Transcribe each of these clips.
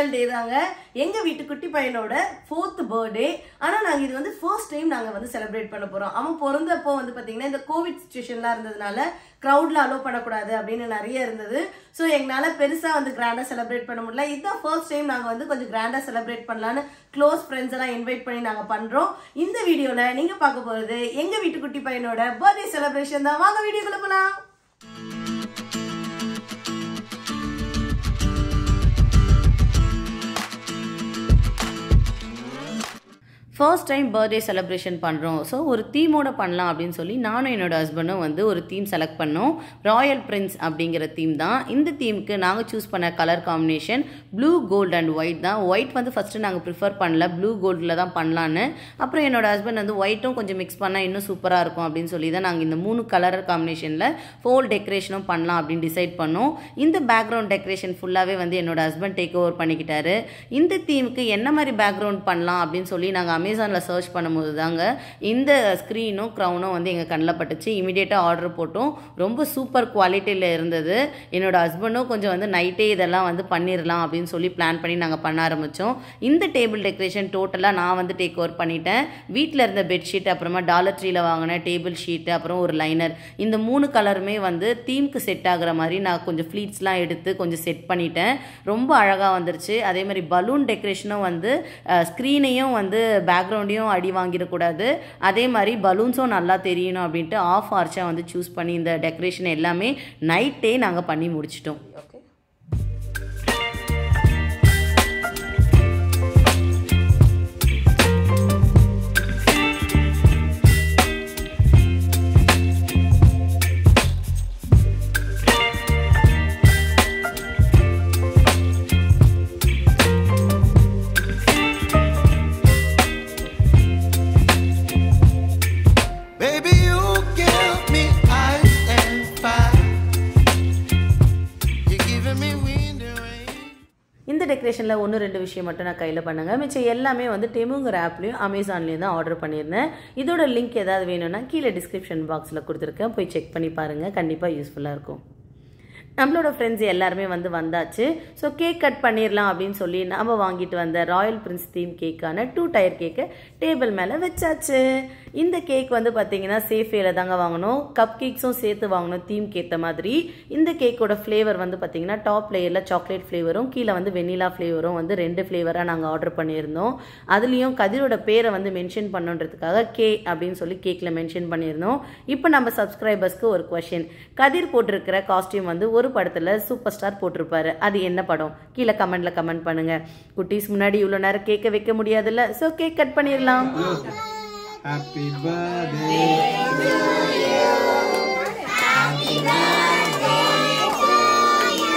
Special day தாங்க. எங்க வீட்டு குட்டி பையனோட 4th பர்த்டே. ஆனா நாங்க இது வந்து ஃபர்ஸ்ட் டைம் நாங்க வந்து செலிப்ரேட் பண்ண போறோம். அவன் பிறந்தப்போ வந்து பாத்தீங்கன்னா இந்த கோவிட் சிச்சுவேஷன்லாம் இருந்ததுனால கிரௌட்ல அலோவ் பண்ணக்கூடாது அப்படின்னு நிறைய இருந்தது. ஸோ எங்களால பெருசா வந்து கிராண்டா செலிப்ரேட் பண்ண முடியல. இதுதான் ஃபர்ஸ்ட் டைம் நாங்க வந்து கொஞ்சம் கிராண்டா செலிப்ரேட் பண்ணலான்னு க்ளோஸ் ஃப்ரெண்ட்ஸ் எல்லாம் இன்வைட் பண்ணி நாங்க பண்றோம். இந்த வீடியோல நீங்க பார்க்க போறது எங்க வீட்டு குட்டி பையனோட பர்த்டே செலிப்ரேஷன் தான். வாங்க வீடியோக்குள்ள போலாம். ஃபர்ஸ்ட் டைம் பர்த்டே செலிப்ரேஷன் பண்ணுறோம். ஸோ ஒரு தீமோட பண்ணலாம் அப்படின்னு சொல்லி நானும் என்னோட ஹஸ்பண்டும் வந்து ஒரு தீம் செலக்ட் பண்ணோம். ராயல் பிரின்ஸ் அப்படிங்கிற தீம் தான். இந்த தீமுக்கு நாங்கள் சூஸ் பண்ண colour combination blue gold and white தான். ஒயிட் வந்து ஃபஸ்ட்டு நாங்கள் ப்ரிஃபர் பண்ணல, ப்ளூ கோல்டில் தான் பண்ணலான்னு. அப்புறம் என்னோட ஹஸ்பண்ட் வந்து ஒயிட்டும் கொஞ்சம் மிக்ஸ் பண்ணால் இன்னும் சூப்பராக இருக்கும் அப்படின்னு சொல்லி தான் நாங்கள் இந்த 3 கலர் காம்பினேஷனில் ஃபோல் டெக்கரேஷனும் பண்ணலாம் அப்படின்னு டிசைட் பண்ணோம். இந்த பேக்ரவுண்ட் டெக்கரேஷன் ஃபுல்லாகவே வந்து என்னோட ஹஸ்பண்ட் டேக் ஓவர் பண்ணிக்கிட்டாரு. இந்த தீமுக்கு என்ன மாதிரி பேக்ரவுண்ட் பண்ணலாம் அப்படின்னு சொல்லி நாங்கள் அமேசானில் சர்ச் பண்ணும்போது தாங்க இந்த ஸ்க்ரீனும் க்ரௌனும் வந்து எங்கள் கண்ணில் பட்டுச்சு. இமீடியட்டாக ஆர்டர் போட்டோம். ரொம்ப சூப்பர் குவாலிட்டியில் இருந்தது. என்னோட ஹஸ்பண்டும் கொஞ்சம் வந்து நைட்டே இதெல்லாம் வந்து பண்ணிடலாம் அப்படின்னு சொல்லி பிளான் பண்ணி நாங்கள் பண்ண ஆரம்பித்தோம். இந்த டேபிள் டெக்கரேஷன் டோட்டலாக நான் வந்து டேக் ஓவர் பண்ணிட்டேன். வீட்டில் இருந்த பெட்ஷீட், அப்புறமா டாலர் ட்ரீயில் வாங்கின டேபிள் ஷீட்டு, அப்புறம் ஒரு லைனர், இந்த 3 கலருமே வந்து தீம்க்கு செட் ஆகிற மாதிரி நான் கொஞ்சம் ஃப்ளீட்ஸ்லாம் எடுத்து கொஞ்சம் செட் பண்ணிட்டேன். ரொம்ப அழகாக வந்துருச்சு. அதே மாதிரி பலூன் டெக்கரேஷனும் வந்து ஸ்க்ரீனையும் வந்து பேக்ரவுண்டையும் அடி வாங்கிடக்கூடாது, அதே மாதிரி பலூன்ஸும் நல்லா தெரியணும் அப்படின்ட்டு ஆஃப் ஆர்ச்சாக வந்து சூஸ் பண்ணி இந்த டெக்கரேஷன் எல்லாமே நைட்டே நாங்கள் பண்ணி முடிச்சிட்டோம். இந்த டெக்கரேஷனில் 1-2 விஷயம் மட்டும் நான் கையில் பண்ணுங்க. மிச்சம் எல்லாமே வந்து டெமுங்கிற ஆப்லேயும் அமேசான்லேயும் தான் ஆர்டர் பண்ணியிருந்தேன். இதோட லிங்க் ஏதாவது வேணும்னா கீழே டிஸ்கிரிப்ஷன் பாக்ஸில் கொடுத்துருக்கேன், போய் செக் பண்ணி பாருங்கள். கண்டிப்பாக யூஸ்ஃபுல்லாக இருக்கும். நம்மளோட ஃப்ரெண்ட்ஸ் எல்லாருமே வந்தாச்சு. ஸோ கேக் கட் பண்ணிடலாம் அப்படின்னு சொல்லி நம்ம வாங்கிட்டு வந்த ராயல் பிரின்ஸ் தீம் கேக்கான 2 டயர் கேக்கை டேபிள் மேலே வச்சாச்சு. இந்த கேக் வந்து பார்த்தீங்கன்னா சேஃபேல தாங்க வாங்கணும். கப் கேக்ஸும் சேர்த்து வாங்கணும் தீம்க்கு ஏற்ற மாதிரி. இந்த கேக்கோட ஃப்ளேவர் வந்து பார்த்தீங்கன்னா டாப் லேயரில் சாக்லேட் ஃப்ளேவரும் கீழே வந்து வெண்ணிலா ஃப்ளேவரும் வந்து 2 ஃப்ளேவராக நாங்கள் ஆர்டர் பண்ணியிருந்தோம். அதுலேயும் கதிரோட பேரை வந்து மென்ஷன் பண்ணுன்றதுக்காக கே அப்படின்னு சொல்லி கேக்கில் மென்ஷன் பண்ணியிருந்தோம். இப்போ நம்ம சப்ஸ்கிரைபர்ஸ்க்கு ஒரு கொஷின். கதிர் போட்டிருக்கிற காஸ்டியூம் வந்து ஒரு படத்துல சூப்பர் ஸ்டார் போட்டிருப்பாரு. அது என்ன படம்? கீழே கமெண்ட்ல கமெண்ட் பண்ணுங்க. குட்டீஸ் முன்னாடி இவ்வளவு நேரம் கேக்க வைக்க முடியாதுல்ல, சோ கேக் கட் பண்ணிடலாம். Happy birthday to you, happy birthday to you,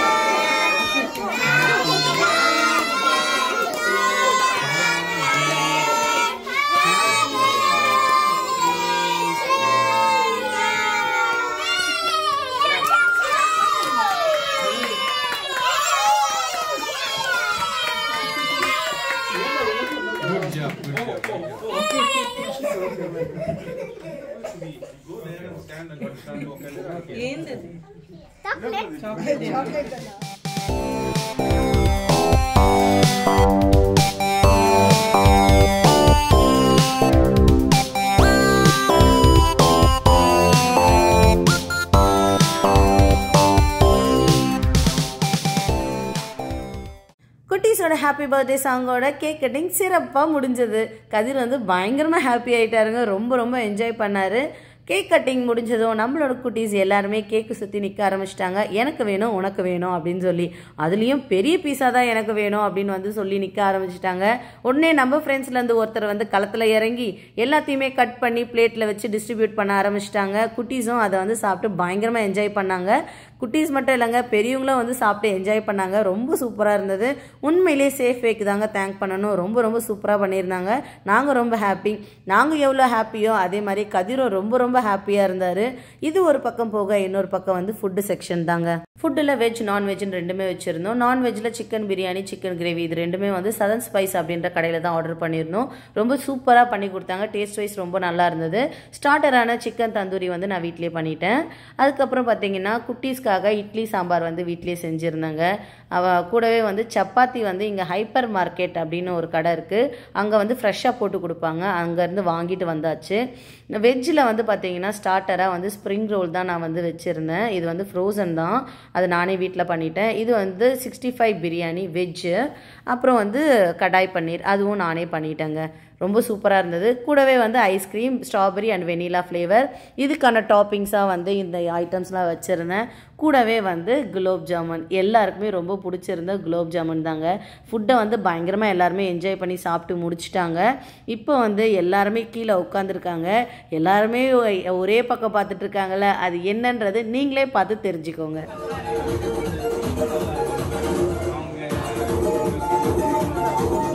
குட்டீஸோட ஹாப்பி பர்த்டே சாங்கோட கேக் கட்டிங் சிறப்பாக முடிஞ்சது. கதிர் வந்து பயங்கரமாக ஹாப்பி ஆகிட்டாருங்க. ரொம்ப என்ஜாய் பண்ணார். கேக் கட்டிங் முடிஞ்சதும் நம்மளோட குட்டீஸ் எல்லாருமே கேக்கு சுற்றி நிற்க ஆரம்பிச்சிட்டாங்க. எனக்கு வேணும், உனக்கு வேணும் அப்படின்னு சொல்லி. அதுலேயும் பெரிய பீஸாக தான் எனக்கு வேணும் அப்படின்னு வந்து சொல்லி நிற்க ஆரம்பிச்சிட்டாங்க. உடனே நம்ம ஃப்ரெண்ட்ஸ்லேருந்து ஒருத்தர் வந்து களத்தில் இறங்கி எல்லாத்தையுமே கட் பண்ணி பிளேட்டில் வச்சு டிஸ்ட்ரிபியூட் பண்ண ஆரம்பிச்சிட்டாங்க. குட்டீஸும் அதை வந்து சாப்பிட்டு பயங்கரமாக என்ஜாய் பண்ணாங்க. குட்டீஸ் மட்டும் இல்லைங்க, பெரியவங்களும் வந்து சாப்பிட்டு என்ஜாய் பண்ணாங்க. ரொம்ப சூப்பராக இருந்தது. உண்மையிலே சேஃப் வேக்கு தாங்க தேங்க் பண்ணணும். ரொம்ப சூப்பராக பண்ணியிருந்தாங்க. நாங்கள் ரொம்ப ஹாப்பி. நாங்கள் எவ்வளோ ஹாப்பியோ அதே மாதிரி கதிரும் ரொம்ப ஹாப்பியாக இருந்தார். இது ஒரு பக்கம் போக இன்னொரு பக்கம் வந்து ஃபுட்டு செக்ஷன் தாங்க. ஃபுட்டில் வெஜ் நான்வெஜ்னு ரெண்டுமே வச்சுருந்தோம். நான்வெஜ்ஜில் சிக்கன் பிரியாணி, சிக்கன் கிரேவி, இது ரெண்டுமே வந்து சதன் ஸ்பைஸ் அப்படின்ற கடையில் தான் ஆர்டர் பண்ணியிருந்தோம். ரொம்ப சூப்பராக பண்ணி கொடுத்தாங்க. டேஸ்ட் வைஸ் ரொம்ப நல்லா இருந்தது. ஸ்டார்டரான சிக்கன் தந்தூரி வந்து நான் வீட்டிலே பண்ணிட்டேன். அதுக்கப்புறம் பார்த்தீங்கன்னா குட்டீஸ்க்காக லஞ்சுக்காக இட்லி சாம்பார் வந்து வீட்டிலே செஞ்சுருந்தாங்க. கூடவே வந்து சப்பாத்தி வந்து இங்கே ஹைப்பர் மார்க்கெட் அப்படின்னு ஒரு கடை இருக்குது, அங்கே வந்து ஃப்ரெஷ்ஷாக போட்டு கொடுப்பாங்க, அங்கேருந்து வாங்கிட்டு வந்தாச்சு. வெஜ்ஜில் வந்து பார்த்தீங்கன்னா ஸ்டார்டராக வந்து ஸ்ப்ரிங் ரோல் தான் நான் வந்து வச்சுருந்தேன். இது வந்து ஃப்ரோசன் தான், அது நானே வீட்டில் பண்ணிட்டேன். இது வந்து 65 பிரியாணி வெஜ்ஜு, அப்புறம் வந்து கடாய் பன்னீர் அதுவும் நானே பண்ணிட்டேங்க. ரொம்ப சூப்பராக இருந்தது. கூடவே வந்து ice cream strawberry and vanilla flavour, இதுக்கான டாப்பிங்ஸாக வந்து இந்த ஐட்டம்ஸ்லாம் வச்சுருந்தேன். கூடவே வந்து குலோப் ஜாமுன், எல்லாருக்குமே ரொம்ப பிடிச்சிருந்த குலோப் ஜாமுன் தாங்க. ஃபுட்டை வந்து பயங்கரமாக எல்லாருமே என்ஜாய் பண்ணி சாப்பிட்டு முடிச்சிட்டாங்க. இப்போ வந்து எல்லாருமே கீழே உட்காந்துருக்காங்க. எல்லாருமே ஒரே பக்கம் பார்த்துட்டு இருக்காங்கல்ல, அது என்னன்றது நீங்களே பார்த்து தெரிஞ்சுக்கோங்க.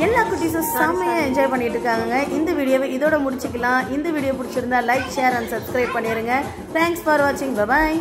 எல்லா குட்டீஸும் செம்மையாக என்ஜாய் பண்ணிட்டு இருக்காங்க. இந்த வீடியோவை இதோட முடிச்சுக்கலாம். இந்த வீடியோ பிடிச்சிருந்தா லைக், ஷேர் அண்ட் சப்ஸ்கிரைப் பண்ணிடுங்க. தேங்க்ஸ் ஃபார் வாட்சிங். Bye bye.